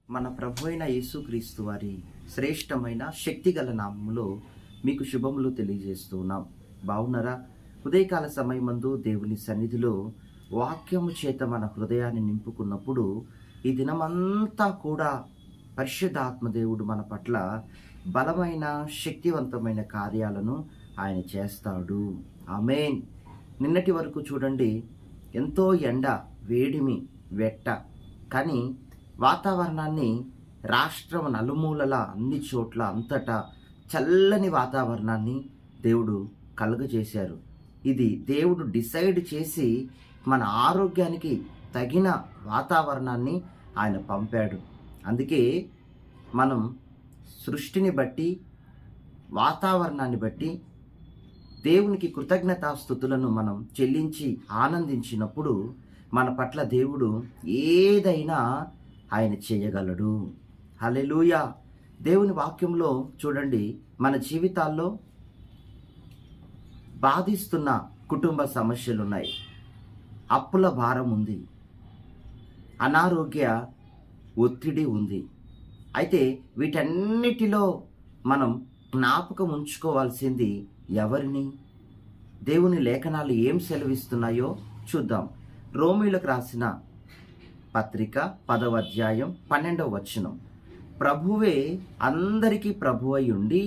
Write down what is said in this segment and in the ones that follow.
మన ప్రభు అయిన యేసుక్రీస్తు వారి శ్రేష్టమైన శక్తిగల నామములో మీకు శుభములు తెలియజేస్తున్నాం. బాగున్నారా? ఉదయకాల సమయమందు దేవుని సన్నిధిలో వాక్యము చేత మన హృదయాన్ని నింపుకున్నప్పుడు ఈ దినమంతా కూడా పరిశుద్ధాత్మ దేవుడు మన పట్ల బలమైన శక్తివంతమైన కార్యాలను ఆయన చేస్తాడు. ఆమేన్. నిన్నటి వరకు చూడండి, ఎంతో ఎండ, వేడిమి, వెట్ట, కానీ వాతావరణాన్ని రాష్ట్రం నలుమూలల అన్ని చోట్ల అంతటా చల్లని వాతావరణాన్ని దేవుడు కలుగజేశారు. ఇది దేవుడు డిసైడ్ చేసి మన ఆరోగ్యానికి తగిన వాతావరణాన్ని ఆయన పంపాడు. అందుకే మనం సృష్టిని బట్టి, వాతావరణాన్ని బట్టి దేవునికి కృతజ్ఞతాస్తుతులను మనం చెల్లించి ఆనందించినప్పుడు మన పట్ల దేవుడు ఏదైనా ఆయన చేయగలడు. హల్లెలూయా. దేవుని వాక్యంలో చూడండి, మన జీవితాల్లో బాధిస్తున్న కుటుంబ సమస్యలు ఉన్నాయి, అప్పుల భారం ఉంది, అనారోగ్య ఒత్తిడి ఉంది. అయితే వీటన్నిటిలో మనం జ్ఞాపకం ఉంచుకోవాల్సింది ఎవరిని? దేవుని లేఖనాలు ఏం సెలవిస్తున్నాయో చూద్దాం. రోమీయులకు రాసిన పత్రిక 10వ అధ్యాయం 12వ వచనం. ప్రభువే అందరికీ ప్రభువై ఉండి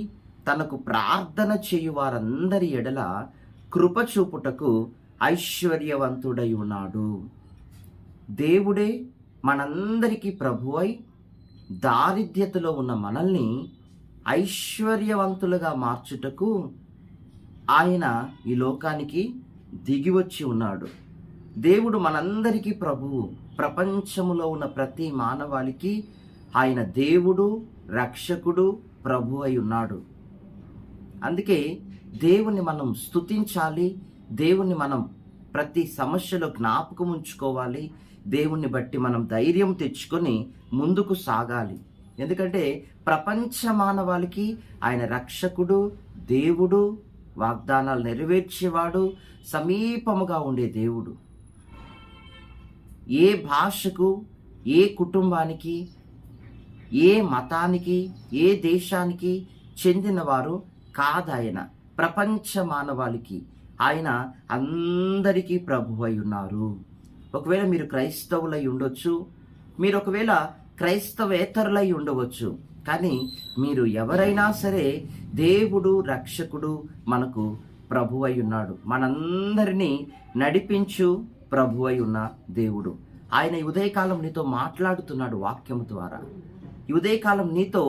తనకు ప్రార్థన చేయు వారందరి ఎడల కృప చూపుటకు ఐశ్వర్యవంతుడై ఉన్నాడు. దేవుడే మనందరికీ ప్రభువై దారిద్ర్యతలో ఉన్న మనల్ని ఐశ్వర్యవంతులుగా మార్చుటకు ఆయన ఈ లోకానికి దిగివచ్చి ఉన్నాడు. దేవుడు మనందరికీ ప్రభువు. ప్రపంచములో ఉన్న ప్రతి మానవాళికి ఆయన దేవుడు, రక్షకుడు, ప్రభు అయి ఉన్నాడు. అందుకే దేవుని మనం స్తుతించాలి, దేవుని మనం ప్రతి సమస్యలో జ్ఞాపకం ఉంచుకోవాలి, దేవుణ్ణి బట్టి మనం ధైర్యం తెచ్చుకొని ముందుకు సాగాలి. ఎందుకంటే ప్రపంచ మానవాళికి ఆయన రక్షకుడు, దేవుడు, వాగ్దానాలు నెరవేర్చేవాడు, సమీపముగా ఉండే దేవుడు. ఏ భాషకు, ఏ కుటుంబానికి, ఏ మతానికి, ఏ దేశానికి చెందినవారు కాదాయన. ప్రపంచ మానవాళికి ఆయన అందరికీ ప్రభువై ఉన్నారు. ఒకవేళ మీరు క్రైస్తవులై ఉండొచ్చు, మీరు ఒకవేళ క్రైస్తవేతరులై ఉండవచ్చు, కానీ మీరు ఎవరైనా సరే దేవుడు, రక్షకుడు మనకు ప్రభువై ఉన్నాడు. మనందరినీ నడిపించు ప్రభువై ఉన్న దేవుడు. ఆయన ఈ ఉదయకాలం నీతో మాట్లాడుతున్నాడు వాక్యము ద్వారా. ఈ ఉదయకాలం నీతో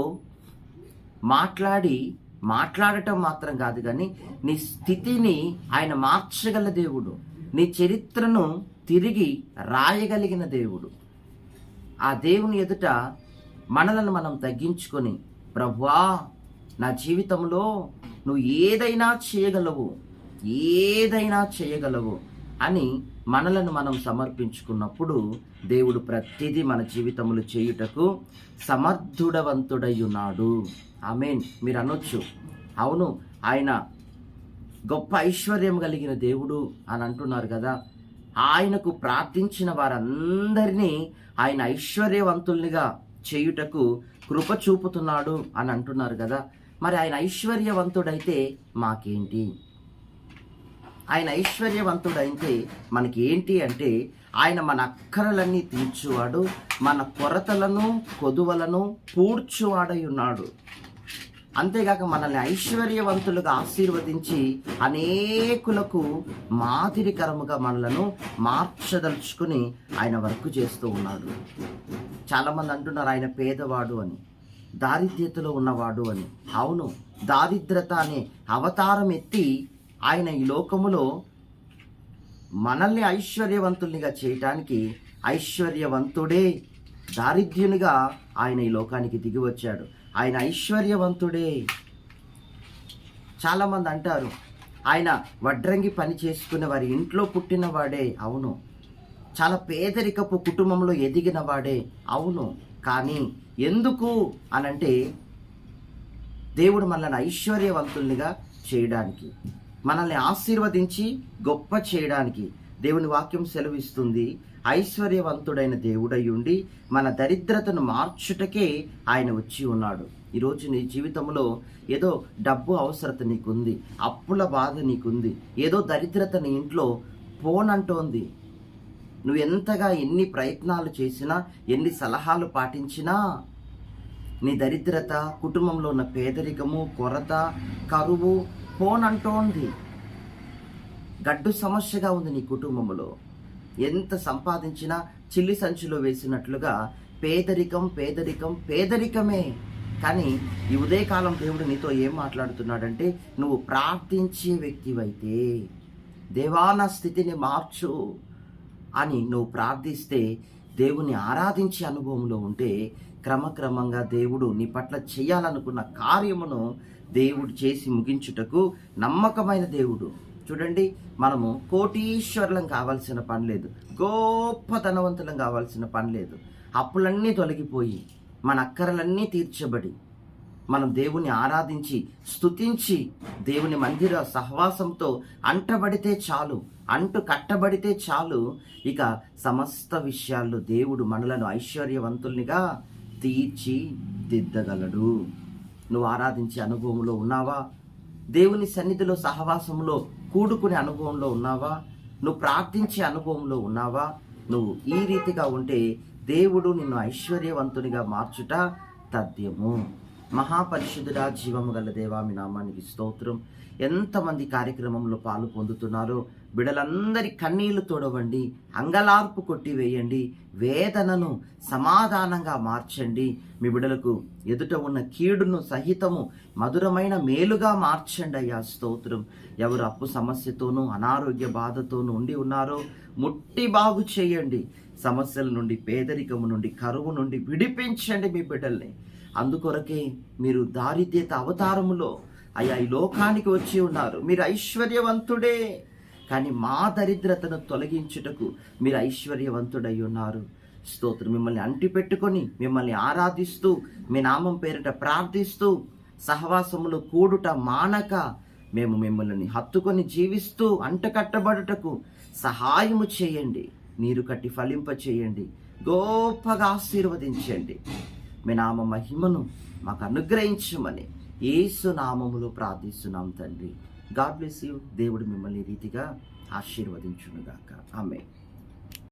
మాట్లాడటం మాత్రం కాదు, కానీ నీ స్థితిని ఆయన మార్చగల దేవుడు, నీ చరిత్రను తిరిగి రాయగలిగిన దేవుడు. ఆ దేవుని ఎదుట మనలను మనం తగ్గించుకొని, ప్రభువా నా జీవితంలో నువ్వు ఏదైనా చేయగలవు అని మనలను మనం సమర్పించుకున్నప్పుడు దేవుడు ప్రతిదీ మన జీవితంలో చేయుటకు సమర్థుడవంతుడై ఉన్నాడు. ఆమేన్. మీరు అనొచ్చు, అవును ఆయన గొప్ప ఐశ్వర్యం కలిగిన దేవుడు అని అంటున్నారు కదా. ఆయనకు ప్రార్థించిన వారందరినీ ఆయన ఐశ్వర్యవంతుల్నిగా చేయుటకు కృప చూపుతున్నాడు అని అంటున్నారు కదా. మరి ఆయన ఐశ్వర్యవంతుడైతే మాకేంటి? ఆయన ఐశ్వర్యవంతుడైతే మనకి ఏంటి అంటే, ఆయన మన అక్కరలన్నీ తీర్చువాడు, మన కొరతలను కొదువలను పూడ్చువాడై ఉన్నాడు. అంతేగాక మనల్ని ఐశ్వర్యవంతులుగా ఆశీర్వదించి అనేకులకు మాదిరికరముగా మనలను మార్చదలుచుకుని ఆయన వర్క్ చేస్తూ ఉన్నాడు. చాలామంది అంటున్నారు ఆయన పేదవాడు అని, దారిద్ర్యతలో ఉన్నవాడు అని. అవును, దారిద్రత అనే అవతారం ఎత్తి ఆయన ఈ లోకములో మనల్ని ఐశ్వర్యవంతుల్నిగా చేయటానికి ఐశ్వర్యవంతుడే దారిద్ర్యునిగా ఆయన ఈ లోకానికి దిగి వచ్చాడు. ఆయన ఐశ్వర్యవంతుడే. చాలామంది అంటారు ఆయన వడ్రంగి పని చేసుకునే వారి ఇంట్లో పుట్టినవాడే. అవును, చాలా పేదరికపు కుటుంబంలో ఎదిగిన వాడే. అవును, కానీ ఎందుకు అనంటే దేవుడు మనల్ని ఐశ్వర్యవంతుల్నిగా చేయడానికి, మనల్ని ఆశీర్వదించి గొప్ప చేయడానికి. దేవుని వాక్యం సెలవిస్తుంది, ఐశ్వర్యవంతుడైన దేవుడై ఉండి మన దరిద్రతను మార్చుటకే ఆయన వచ్చి ఉన్నాడు. ఈరోజు నీ జీవితంలో ఏదో డబ్బు అవసరత నీకుంది, అప్పుల బాధ నీకుంది, ఏదో దరిద్రత నీ ఇంట్లో పోనంటోంది. నువ్వు ఎంతగా ఎన్ని ప్రయత్నాలు చేసినా, ఎన్ని సలహాలు పాటించినా నీ దరిద్రత, కుటుంబంలో ఉన్న పేదరికము, కొరత, కరువు పోనంటోంది. గడ్డు సమస్యగా ఉంది నీ కుటుంబంలో. ఎంత సంపాదించినా చిల్లి సంచిలో వేసినట్లుగా పేదరికం పేదరికం పేదరికమే. కానీ ఈ ఉదయకాలం దేవుడు నీతో ఏం మాట్లాడుతున్నాడంటే, నువ్వు ప్రార్థించే వ్యక్తివైతే, దేవా నా స్థితిని మార్చు అని నువ్వు ప్రార్థిస్తే, దేవుని ఆరాధించే అనుభవంలో ఉంటే, క్రమక్రమంగా దేవుడు నీ పట్ల చేయాలనుకున్న కార్యమును దేవుడు చేసి ముగించుటకు నమ్మకమైన దేవుడు. చూడండి, మనము కోటీశ్వరులం కావాల్సిన పని లేదు, గొప్ప ధనవంతులం కావాల్సిన పని లేదు. అప్పులన్నీ తొలగిపోయి మన అక్కరలన్నీ తీర్చబడి మనం దేవుని ఆరాధించి స్తుతించి దేవుని మందిర సహవాసంతో అంటబడితే చాలు, అంటు కట్టబడితే చాలు, ఇక సమస్త విషయాల్లో దేవుడు మనలను ఐశ్వర్యవంతుల్నిగా తీర్చిదిద్దగలడు. నువ్వు ఆరాధించే అనుభవంలో ఉన్నావా? దేవుని సన్నిధిలో సహవాసంలో కూడుకునే అనుభవంలో ఉన్నావా? నువ్వు ప్రార్థించే అనుభవంలో ఉన్నావా? నువ్వు ఈ రీతిగా ఉంటే దేవుడు నిన్ను ఐశ్వర్యవంతునిగా మార్చుట తథ్యము. మహాపరిశుద్ధుడా, జీవము గల దేవా, మీ నామానికి స్తోత్రం. ఎంతమంది కార్యక్రమంలో పాలు పొందుతున్నారో బిడలందరి కన్నీళ్లు తోడవండి, అంగలార్పు కొట్టివేయండి, వేదనను సమాధానంగా మార్చండి. మీ బిడలకు ఎదుట ఉన్న కీడును సహితము మధురమైన మేలుగా మార్చండి అయ్యా. స్తోత్రం. ఎవరు అప్పు సమస్యతోనూ అనారోగ్య బాధతోనూ ఉండి ఉన్నారో ముట్టి బాగు చేయండి. సమస్యల నుండి, పేదరికము నుండి, కరువు నుండి విడిపించండి మీ బిడ్డల్ని. అందుకొరకే మీరు దారిద్ర్యత అవతారములో అయ్యా ఈ లోకానికి వచ్చి ఉన్నారు. మీరు ఐశ్వర్యవంతుడే, కానీ మా దరిద్రతను తొలగించుటకు మీరు ఐశ్వర్యవంతుడై ఉన్నారు. స్తోత్రం. మిమ్మల్ని అంటిపెట్టుకొని మిమ్మల్ని ఆరాధిస్తూ మీ నామం పేరిట ప్రార్థిస్తూ సహవాసములో కూడుట మానక మేము మిమ్మల్ని హత్తుకొని జీవిస్తూ అంటకట్టబడుటకు సహాయము చేయండి. నీరు కట్టి ఫలింప చేయండి. గొప్పగా ఆశీర్వదించండి. మీ నామ మహిమను మాకు అనుగ్రహించమని యేసు నామములో ప్రార్థిస్తున్నాం తండ్రి. God bless you. దేవుడు మిమ్మల్ని రీతిగా ఆశీర్వదించునుగాక. ఆమేన్.